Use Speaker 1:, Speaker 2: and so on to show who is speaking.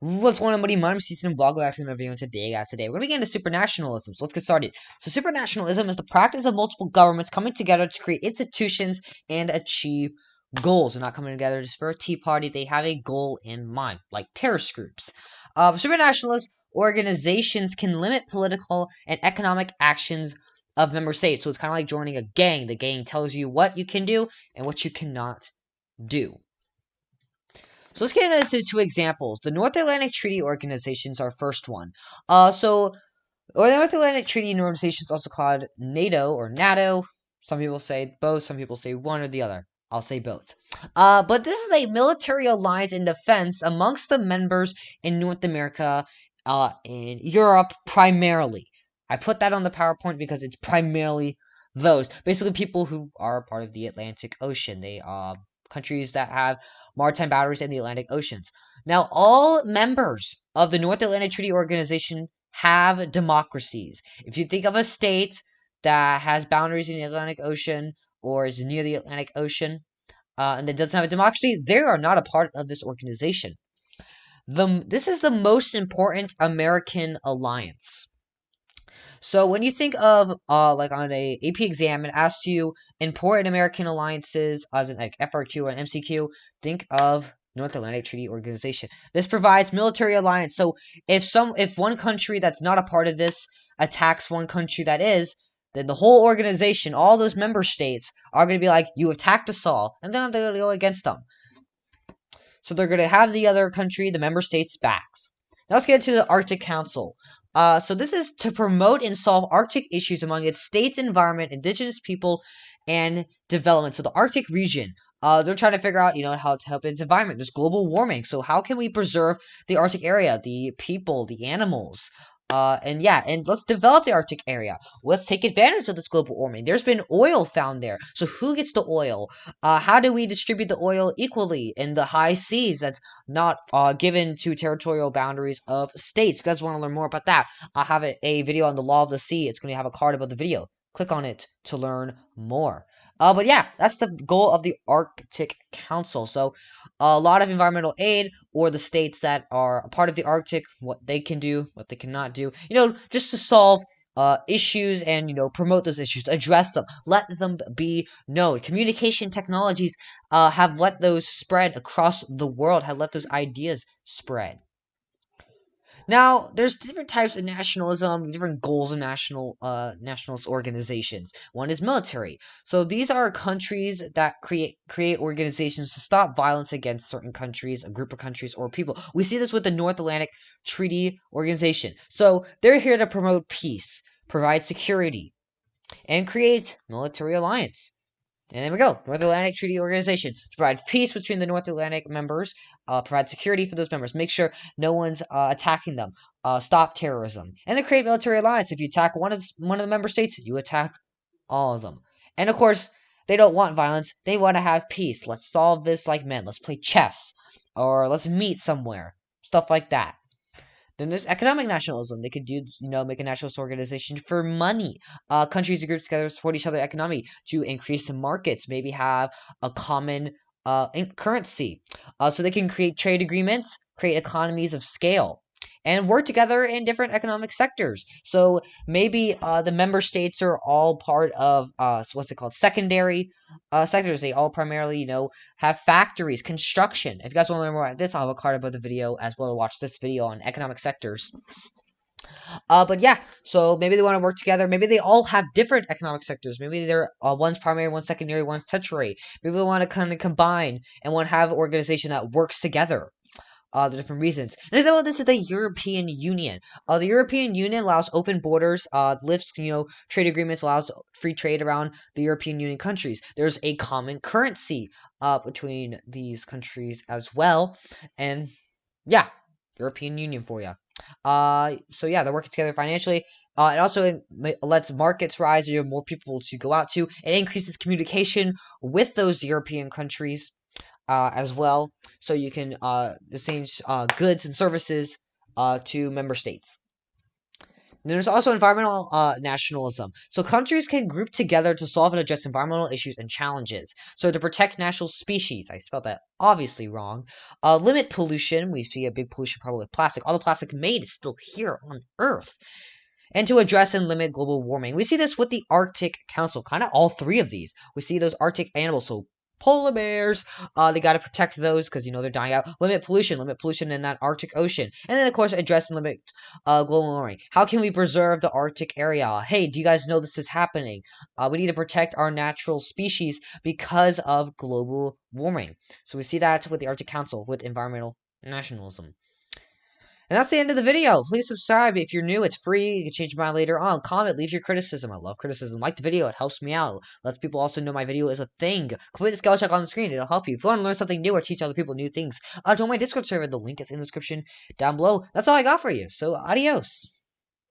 Speaker 1: What's going on, buddy? My name is Eason, and welcome back to another video. And today, we're going to get into supranationalism. So let's get started. So supranationalism is the practice of multiple governments coming together to create institutions and achieve goals. They're not coming together just for a tea party. They have a goal in mind, like terrorist groups. Supranationalist organizations can limit political and economic actions of member states. So it's kind of like joining a gang. The gang tells you what you can do and what you cannot do. So let's get into two examples. The North Atlantic Treaty Organization is our first one. Or the North Atlantic Treaty Organization is also called NATO or NATO. Some people say both, some people say one or the other. I'll say both. But this is a military alliance in defense amongst the members in North America, in Europe primarily. I put that on the PowerPoint because it's primarily those. Basically people who are part of the Atlantic Ocean. They countries that have maritime boundaries in the Atlantic Oceans. Now, all members of the North Atlantic Treaty Organization have democracies. If you think of a state that has boundaries in the Atlantic Ocean or is near the Atlantic Ocean and that doesn't have a democracy, they are not a part of this organization. This is the most important American alliance. So when you think of like on a AP exam, it asks you important American alliances as in like FRQ or an MCQ. Think of North Atlantic Treaty Organization. This provides military alliance. So if one country that's not a part of this attacks one country that is, then the whole organization, all those member states, are going to be like, you attacked us all, and then they're going to go against them. So they're going to have the other country, the member states, backs. Now let's get into the Arctic Council. So this is to promote and solve Arctic issues among its states, environment, indigenous people, and development. So the Arctic region, they're trying to figure out, how to help its environment. There's global warming, so how can we preserve the Arctic area, the people, the animals? And let's develop the Arctic area. Let's take advantage of this global warming. There's been oil found there, so who gets the oil? How do we distribute the oil equally in the high seas that's not given to territorial boundaries of states? If you guys want to learn more about that, I have a video on the law of the sea. It's going to have a card above the video. Click on it to learn more. But yeah, that's the goal of the Arctic Council. So a lot of environmental aid, or the states that are a part of the Arctic, what they can do, what they cannot do, just to solve issues and, promote those issues, address them, let them be known. Communication technologies have let those spread across the world, have let those ideas spread. Now, there's different types of nationalism, different goals of nationalist organizations. One is military. So these are countries that create organizations to stop violence against certain countries, a group of countries, or people. We see this with the North Atlantic Treaty Organization. So they're here to promote peace, provide security, and create military alliance. And there we go. North Atlantic Treaty Organization. To provide peace between the North Atlantic members, provide security for those members, make sure no one's attacking them, stop terrorism, and to create military alliance. If you attack one of the member states, you attack all of them. And of course, they don't want violence. They want to have peace. Let's solve this like men. Let's play chess, or let's meet somewhere. Stuff like that. Then there's economic nationalism. They could do, make a nationalist organization for money. Countries and groups together support each other economically to increase markets, maybe have a common currency. So they can create trade agreements, create economies of scale, and work together in different economic sectors. So maybe the member states are all part of what's it called, secondary sectors. They all primarily, have factories, construction. If you guys want to learn more about this, I'll have a card above the video as well to watch this video on economic sectors. But yeah, so maybe they want to work together. Maybe they all have different economic sectors. Maybe they're one's primary, one's secondary, one's tertiary. Maybe they want to kind of combine and want to have an organization that works together. The different reasons. And example, this is the European Union. The European Union allows open borders, lifts, trade agreements, allows free trade around the European Union countries. There's a common currency between these countries as well. And yeah, European Union for you. So yeah, they're working together financially. It also lets markets rise. You have more people to go out to. It increases communication with those European countries as well, so you can exchange goods and services to member states. There's also environmental nationalism. So countries can group together to solve and address environmental issues and challenges. So to protect national species, I spelled that obviously wrong. Limit pollution. We see a big pollution problem with plastic. All the plastic made is still here on Earth. And to address and limit global warming. We see this with the Arctic Council, kind of all three of these. We see those Arctic animals, so polar bears, they got to protect those because, they're dying out. Limit pollution in that Arctic Ocean. And then, of course, address and limit global warming. How can we preserve the Arctic area? Hey, do you guys know this is happening? We need to protect our natural species because of global warming. So we see that with the Arctic Council, with environmental nationalism. And that's the end of the video. Please subscribe if you're new. It's free. You can change your mind later on. Comment, leave your criticism. I love criticism. Like the video. It helps me out. Lets people also know my video is a thing. Complete the skill check on the screen. It'll help you. If you want to learn something new or teach other people new things, join my Discord server. The link is in the description down below. That's all I got for you. So, adios.